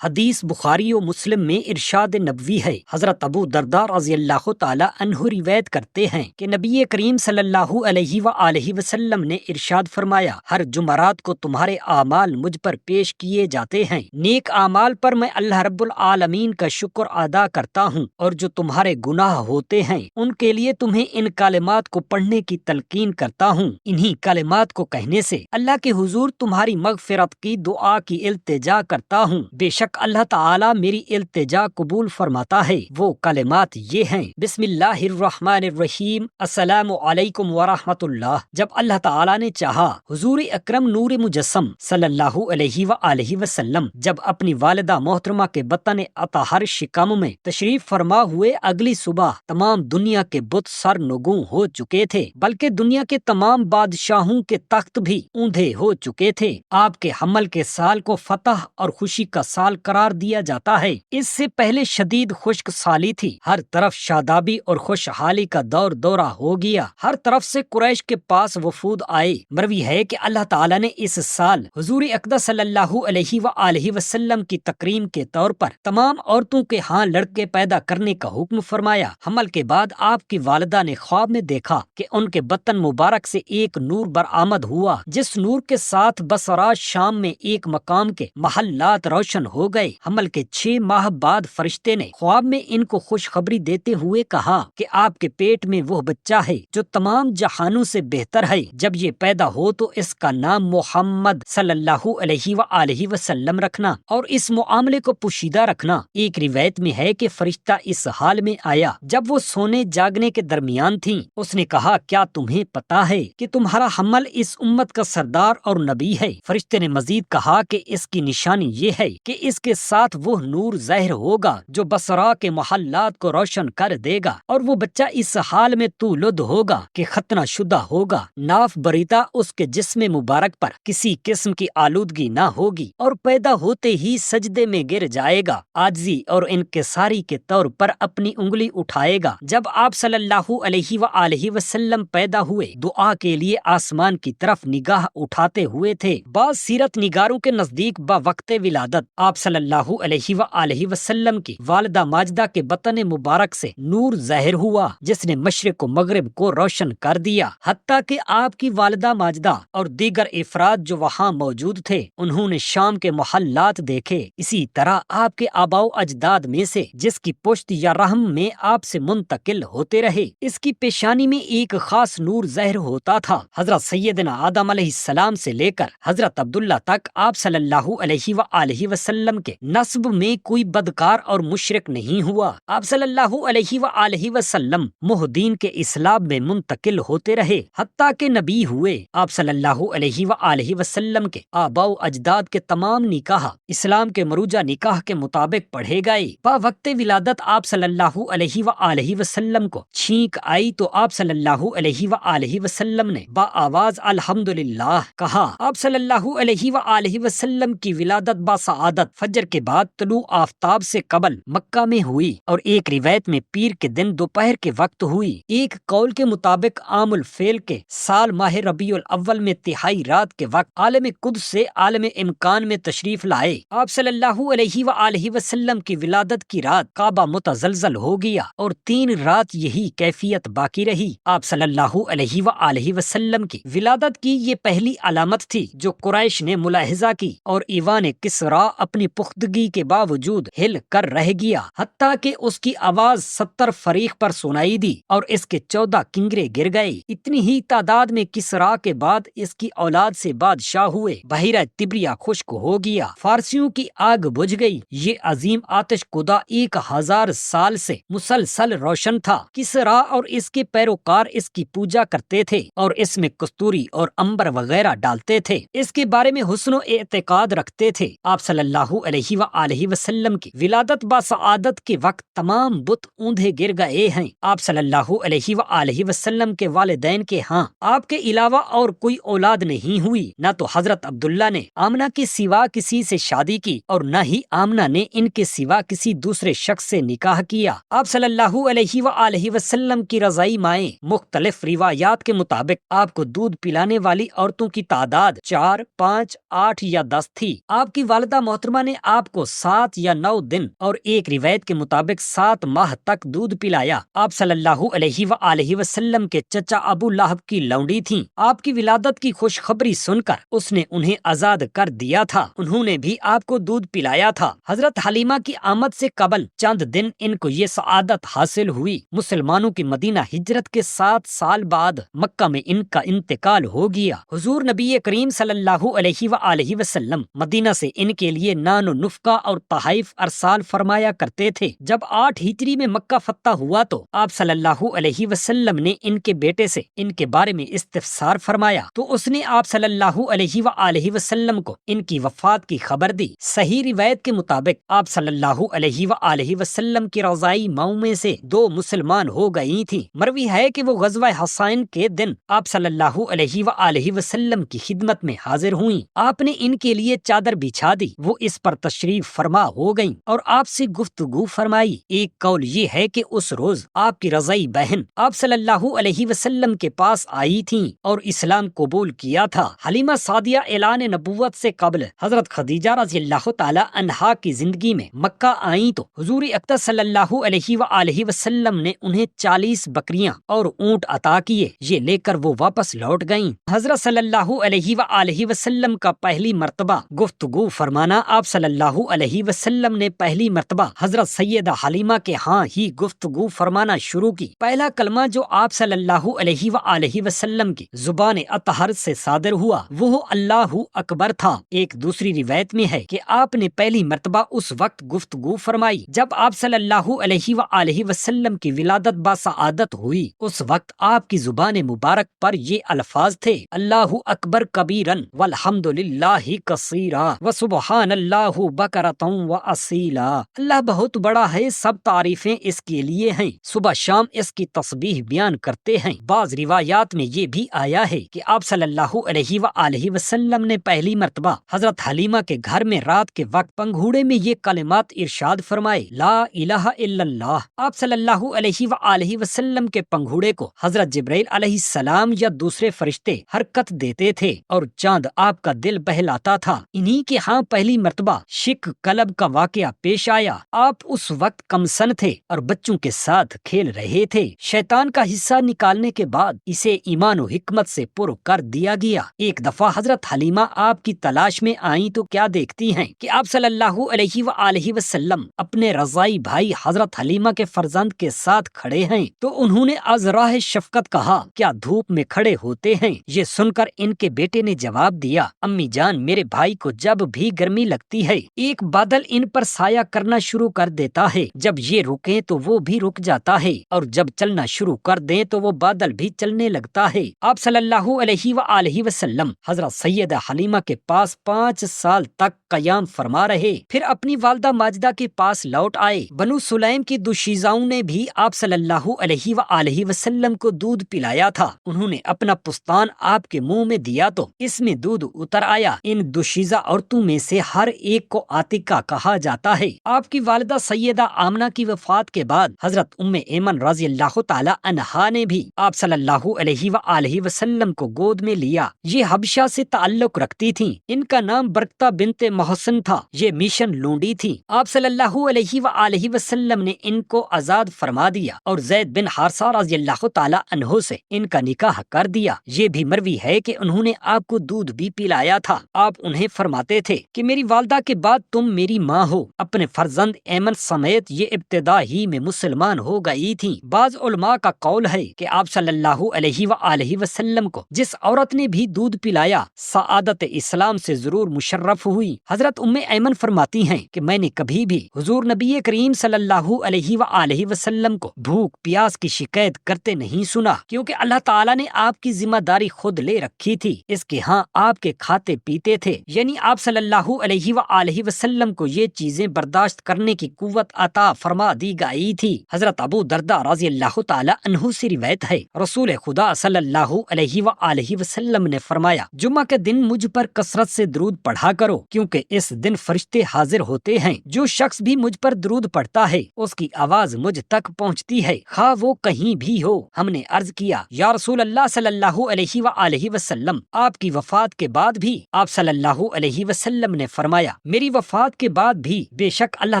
حدیث بخاری و مسلم میں ارشاد نبوی ہے۔ حضرت ابو درداء رضی اللہ تعالی عنہ روایت کرتے ہیں کہ نبی کریم صلی اللہ علیہ وآلہ وسلم نے ارشاد فرمایا، ہر جمعرات کو تمہارے اعمال مجھ پر پیش کیے جاتے ہیں، نیک اعمال پر میں اللہ رب العالمین کا شکر ادا کرتا ہوں، اور جو تمہارے گناہ ہوتے ہیں ان کے لیے تمہیں ان کلمات کو پڑھنے کی تلقین کرتا ہوں۔ انہی کلمات کو کہنے سے اللہ کے حضور تمہاری مغفرت کی دعا کی التجا کرتا ہوں، بے شک اللہ تعالی میری التجا قبول فرماتا ہے۔ وہ کلمات یہ ہیں: بسم اللہ الرحمن الرحیم، السلام علیکم ورحمۃ اللہ۔ جب اللہ تعالی نے چاہا، حضور اکرم نور مجسم صلی اللہ علیہ وآلہ وسلم جب اپنی والدہ محترمہ کے بطن اطہر شکم میں تشریف فرما ہوئے، اگلی صبح تمام دنیا کے بت سر نگوں ہو چکے تھے، بلکہ دنیا کے تمام بادشاہوں کے تخت بھی اوندھے ہو چکے تھے۔ آپ کے حمل کے سال کو فتح اور خوشی کا سال قرار دیا جاتا ہے۔ اس سے پہلے شدید خشک سالی تھی، ہر طرف شادابی اور خوشحالی کا دور دورہ ہو گیا، ہر طرف سے قریش کے پاس وفود آئے۔ مروی ہے کہ اللہ تعالیٰ نے اس سال حضور اقدس صلی اللہ علیہ وآلہ وسلم کی تکریم کے طور پر تمام عورتوں کے ہاں لڑکے پیدا کرنے کا حکم فرمایا۔ حمل کے بعد آپ کی والدہ نے خواب میں دیکھا کہ ان کے بطن مبارک سے ایک نور برآمد ہوا، جس نور کے ساتھ بصرہ شام میں ایک مقام کے محلات روشن ہو گئے۔ حمل کے 6 ماہ بعد فرشتے نے خواب میں ان کو خوشخبری دیتے ہوئے کہا کہ آپ کے پیٹ میں وہ بچہ ہے جو تمام جہانوں سے بہتر ہے، جب یہ پیدا ہو تو اس کا نام محمد صلی اللہ علیہ وآلہ وسلم رکھنا اور اس معاملے کو پوشیدہ رکھنا۔ ایک روایت میں ہے کہ فرشتہ اس حال میں آیا جب وہ سونے جاگنے کے درمیان تھیں۔ اس نے کہا، کیا تمہیں پتا ہے کہ تمہارا حمل اس امت کا سردار اور نبی ہے؟ فرشتے نے مزید کہا کہ اس کی نشانی یہ ہے کہ اس کے ساتھ وہ نور ظاہر ہوگا جو بصرہ کے محلات کو روشن کر دے گا، اور وہ بچہ اس حال میں تولد ہوگا کہ ختنہ شدہ ہوگا، ناف بریتا اس کے جسم مبارک پر کسی قسم کی آلودگی نہ ہوگی، اور پیدا ہوتے ہی سجدے میں گر جائے گا، عاجزی اور انکساری کے طور پر اپنی انگلی اٹھائے گا۔ جب آپ صلی اللہ علیہ وآلہ وسلم پیدا ہوئے، دعا کے لیے آسمان کی طرف نگاہ اٹھاتے ہوئے تھے۔ بعض سیرت نگاروں کے نزدیک بوقت ولادت آپ صلی اللہ علیہ وآلہ وسلم کی والدہ ماجدہ کے بطن مبارک سے نور ظاہر ہوا، جس نے مشرق و مغرب کو روشن کر دیا، حتیٰ کہ آپ کی والدہ ماجدہ اور دیگر افراد جو وہاں موجود تھے انہوں نے شام کے محلات دیکھے۔ اسی طرح آپ کے آباء و اجداد میں سے جس کی پشت یا رحم میں آپ سے منتقل ہوتے رہے، اس کی پیشانی میں ایک خاص نور ظاہر ہوتا تھا۔ حضرت سیدنا آدم علیہ السلام سے لے کر حضرت عبداللہ تک آپ صلی اللہ علیہ وآلہ وسلم کے نسب میں کوئی بدکار اور مشرک نہیں ہوا۔ آپ صلی اللہ علیہ وآلہ وسلم مہدین کے اسلام میں منتقل ہوتے رہے حتیٰ کہ نبی ہوئے۔ آپ صلی اللہ علیہ وآلہ وسلم کے آباء و اجداد کے تمام نکاح اسلام کے مروجہ نکاح کے مطابق پڑھے گئے۔ وقت ولادت آپ صلی اللہ علیہ وآلہ وسلم کو چھینک آئی تو آپ صلی اللہ علیہ وآلہ وسلم نے با آواز الحمدللہ کہا۔ آپ صلی اللہ علیہ وآلہ وسلم کی ولادت باسعادت فجر کے بعد طلوع آفتاب سے قبل مکہ میں ہوئی، اور ایک روایت میں پیر کے دن دوپہر کے وقت ہوئی۔ ایک قول کے مطابق عام الفیل کے سال ماہ ربیع الاول میں تہائی رات کے وقت عالم قدس سے عالم امکان میں تشریف لائے۔ آپ صلی اللہ علیہ وآلہ وسلم کی ولادت کی رات کعبہ متزلزل ہو گیا اور 3 رات یہی کیفیت باقی رہی۔ آپ صلی اللہ علیہ وآلہ وسلم کی ولادت کی یہ پہلی علامت تھی جو قریش نے ملاحظہ کی، اور ایوان کسریٰ اپنی پختگی کے باوجود ہل کر رہ گیا، حتیٰ کہ اس کی آواز 70 فریق پر سنائی دی اور اس کے 14 کنگرے گر گئے۔ اتنی ہی تعداد میں کسریٰ کے بعد اس کی اولاد سے بادشاہ ہوئے۔ بحیرہ تبریہ خشک ہو گیا، فارسیوں کی آگ بجھ گئی۔ یہ عظیم آتش کدا 1000 سال سے مسلسل روشن تھا۔ کسریٰ اور اس کے پیروکار اس کی پوجا کرتے تھے اور اس میں کستوری اور عنبر وغیرہ ڈالتے تھے، اس کے بارے میں حسن و اعتقاد رکھتے تھے۔ آپ صلی اللہ علیہ وآلہ وسلم کی ولادت باسعادت کے وقت تمام بت اوندھے گر گئے ہیں۔ آپ صلی اللہ علیہ وآلہ وسلم کے والدین کے ہاں آپ کے علاوہ اور کوئی اولاد نہیں ہوئی، نہ تو حضرت عبداللہ نے آمنہ کے سوا کسی سے شادی کی اور نہ ہی آمنہ نے ان کے سوا کسی دوسرے شخص سے نکاح کیا۔ آپ صلی اللہ علیہ وآلہ وسلم کی رضائی مائیں مختلف روایات کے مطابق آپ کو دودھ پلانے والی عورتوں کی تعداد 4، 5، 8 یا 10 تھی۔ آپ کی والدہ محترمہ نے آپ کو 7 یا 9 دن اور ایک روایت کے مطابق 7 ماہ تک دودھ پلایا۔ آپ صلی اللہ علیہ وآلہ وسلم کے چچا ابو لہب کی لونڈی تھیں۔ آپ کی ولادت کی خوشخبری سن کر اس نے انہیں آزاد کر دیا تھا۔ انہوں نے بھی آپ کو دودھ پلایا تھا۔ حضرت حلیمہ کی آمد سے قبل چند دن ان کو یہ سعادت حاصل ہوئی۔ مسلمانوں کی مدینہ ہجرت کے 7 سال بعد مکہ میں ان کا انتقال ہو گیا۔ حضور نبی کریم صلی اللہ علیہ وآلہ وسلم مدینہ سے ان کے لیے نان و نفقہ اور تحائف ارسال فرمایا کرتے تھے۔ جب 8 ہجری میں مکہ فتح ہوا تو آپ صلی اللہ علیہ وسلم نے ان کے بیٹے سے ان کے بارے میں استفسار فرمایا تو اس نے آپ صلی اللہ علیہ وآلہ وسلم کو ان کی وفات کی خبر دی۔ صحیح روایت کے مطابق آپ صلی اللہ علیہ وآلہ وسلم کی رضائی ماؤں میں سے 2 مسلمان ہو گئی تھیں۔ مروی ہے کہ وہ غزوہ حسین کے دن آپ صلی اللہ علیہ وآلہ وسلم کی خدمت میں حاضر ہوئیں۔ آپ نے ان کے لیے چادر بچھا دی، وہ اس پر تشریف فرما ہو گئیں اور آپ سے گفتگو فرمائی۔ ایک قول یہ ہے کہ اس روز آپ کی رضائی بہن آپ صلی اللہ علیہ وسلم کے پاس آئی تھیں اور اسلام قبول کیا تھا۔ حلیمہ سعدیہ اعلان نبوت سے قبل حضرت خدیجہ رضی اللہ تعالی عنہا کی زندگی میں مکہ آئیں تو حضور اقدس صلی اللہ علیہ وآلہ وسلم نے انہیں 40 بکریاں اور اونٹ عطا کیے۔ یہ لے کر وہ واپس لوٹ گئیں۔ حضرت صلی اللہ علیہ وآلہ وسلم کا پہلی مرتبہ گفتگو فرمانا، آپ صلی اللہ علیہ وسلم نے پہلی مرتبہ حضرت سیدہ حلیمہ کے ہاں ہی گفتگو فرمانا شروع کی۔ پہلا کلمہ جو آپ صلی اللہ علیہ وآلہ وسلم کی زبان اطہر سے صادر ہوا وہ اللہ اکبر تھا۔ ایک دوسری روایت میں ہے کہ آپ نے پہلی مرتبہ اس وقت گفتگو فرمائی جب آپ صلی اللہ علیہ وآلہ وسلم کی ولادت باسعادت ہوئی۔ اس وقت آپ کی زبان مبارک پر یہ الفاظ تھے: اللہ اکبر کبیرن والحمد للہ کثیرا وسبحان اللہ بکرۃ واصیلا۔ اللہ بہت بڑا ہے، سب تعریفیں اس کے لیے ہیں، صبح شام اس کی تسبیح بیان کرتے ہیں۔ بعض روایات میں یہ بھی آیا ہے کہ آپ صلی اللہ علیہ وآلہ وسلم نے پہلی مرتبہ حضرت حلیمہ کے گھر میں رات کے وقت پنگھوڑے میں یہ کلمات ارشاد فرمائے: لا الہ الا اللہ۔ آپ صلی اللہ علیہ وآلہ وسلم کے پنگھوڑے کو حضرت جبرائیل علیہ السلام یا دوسرے فرشتے حرکت دیتے تھے اور چاند آپ کا دل بہلاتا تھا۔ انہی کے ہاں پہلی مرتبہ شک کلب کا واقعہ پیش آیا۔ آپ اس وقت کم سن تھے اور بچوں کے ساتھ کھیل رہے تھے۔ شیطان کا حصہ نکالنے کے بعد اسے ایمان و حکمت سے پر کر دیا گیا۔ ایک دفعہ حضرت حلیمہ آپ کی تلاش میں آئیں تو کیا دیکھتی ہیں کہ آپ صلی اللہ علیہ وآلہ وسلم اپنے رضائی بھائی حضرت حلیمہ کے فرزند کے ساتھ کھڑے ہیں تو انہوں نے از راہ شفقت کہا: کیا دھوپ میں کھڑے ہوتے ہیں؟ یہ سن کر ان کے بیٹے نے جواب دیا: امی جان، میرے بھائی کو جب بھی گرمی لگتی ہے ایک بادل ان پر سایہ کرنا شروع کر دیتا ہے، جب یہ رکیں تو وہ بھی رک جاتا ہے اور جب چلنا شروع کر دیں تو وہ بادل بھی چلنے لگتا ہے۔ آپ صلی اللہ علیہ وآلہ وسلم حضرت سیدہ حلیمہ کے پاس 5 سال تک قیام فرما رہے، پھر اپنی والدہ ماجدہ کے پاس لوٹ آئے۔ بنو سلیم کی دوشیزاؤں نے بھی آپ صلی اللہ علیہ وآلہ وسلم کو دودھ پلایا تھا۔ انہوں نے اپنا پستان آپ کے منہ میں دیا تو اس میں دودھ اتر آیا۔ ان دوشیزہ عورتوں میں سے ہر ایک کو عاتقہ کہا جاتا ہے۔ آپ کی والدہ سیدہ آمنہ کی وفات کے بعد حضرت ام ایمن رضی اللہ تعالی عنہا نے بھی آپ صلی اللہ علیہ وآلہ وسلم کو گود میں لیا۔ یہ حبشہ سے تعلق رکھتی تھیں۔ ان کا نام برکتہ بنت محسن تھا۔ یہ میشن لونڈی تھی۔ آپ صلی اللہ علیہ وآلہ وسلم نے ان کو آزاد فرما دیا اور زید بن حارثہ رضی اللہ تعالی عنہ سے ان کا نکاح کر دیا۔ یہ بھی مروی ہے کہ انہوں نے آپ کو دودھ بھی پلایا تھا۔ آپ انہیں فرماتے تھے کہ میری والدہ کے بعد تم میری ماں ہو۔ اپنے فرزند ایمن سمیت یہ ابتدا ہی میں مسلمان ہو گئی تھیں۔ بعض علماء کا قول ہے کہ آپ صلی اللہ علیہ وآلہ وسلم کو جس عورت نے بھی دودھ پلایا سعادت اسلام سے ضرور مشرف ہوئی۔ حضرت ام ایمن فرماتی ہیں کہ میں نے کبھی بھی حضور نبی کریم صلی اللہ علیہ وآلہ وسلم کو بھوک پیاس کی شکایت کرتے نہیں سنا، کیونکہ اللہ تعالیٰ نے آپ کی ذمہ داری خود لے رکھی تھی۔ اس کے ہاں آپ کے کھاتے پیتے تھے، یعنی آپ صلی اللہ علیہ وآلہ وسلم کو یہ چیزیں برداشت کرنے کی قوت عطا فرما دی گئی تھی۔ حضرت ابو درداء رضی اللہ تعالی عنہ سے روایت ہے، رسول خدا صلی اللہ علیہ وآلہ وسلم نے فرمایا: جمعہ کے دن مجھ پر کثرت سے درود پڑھا کرو، کیونکہ اس دن فرشتے حاضر ہوتے ہیں۔ جو شخص بھی مجھ پر درود پڑھتا ہے اس کی آواز مجھ تک پہنچتی ہے، خواہ وہ کہیں بھی ہو۔ ہم نے عرض کیا: یا رسول اللہ صلی اللہ علیہ وآلہ وسلم، آپ کی وفات کے بعد بھی؟ آپ صلی اللہ علیہ وسلم نے فرمایا: میری وفات کے بعد بھی بے شک اللہ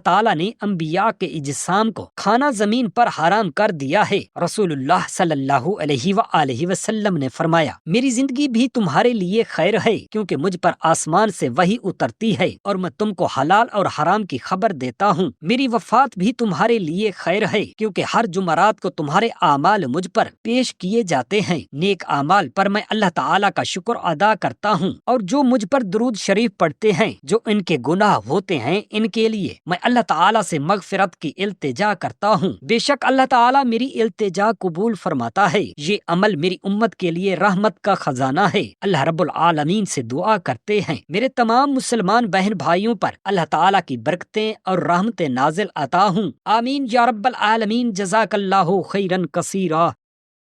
تعالیٰ نے انبیاء کے اجسام کو کھانا زمین پر حرام کر دیا ہے۔ رسول اللہ صلی اللہ علیہ وآلہ وسلم نے فرمایا میری زندگی بھی تمہارے لیے خیر ہے، کیونکہ مجھ پر آسمان سے وحی اترتی ہے اور میں تم کو حلال اور حرام کی خبر دیتا ہوں۔ میری وفات بھی تمہارے لیے خیر ہے، کیونکہ ہر جمعرات کو تمہارے اعمال مجھ پر پیش کیے جاتے ہیں۔ نیک اعمال پر میں اللہ تعالیٰ کا شکر ادا کرتا ہوں، اور جو مجھ پر درود شریف پڑھتے ہیں، جو ان کے گناہ ہوتے ہیں ان کے لیے میں اللہ تعالیٰ سے مغفرت کی التجا کرتا ہوں۔ بے شک اللہ تعالیٰ میری التجا قبول فرماتا ہے۔ یہ عمل میری امت کے لیے رحمت کا خزانہ ہے۔ اللہ رب العالمین سے دعا کرتے ہیں میرے تمام مسلمان بہن بھائیوں پر اللہ تعالیٰ کی برکتیں اور رحمتیں نازل عطا ہوں۔ آمین یا رب العالمین۔ جزاک اللہ خیرا کثیرا۔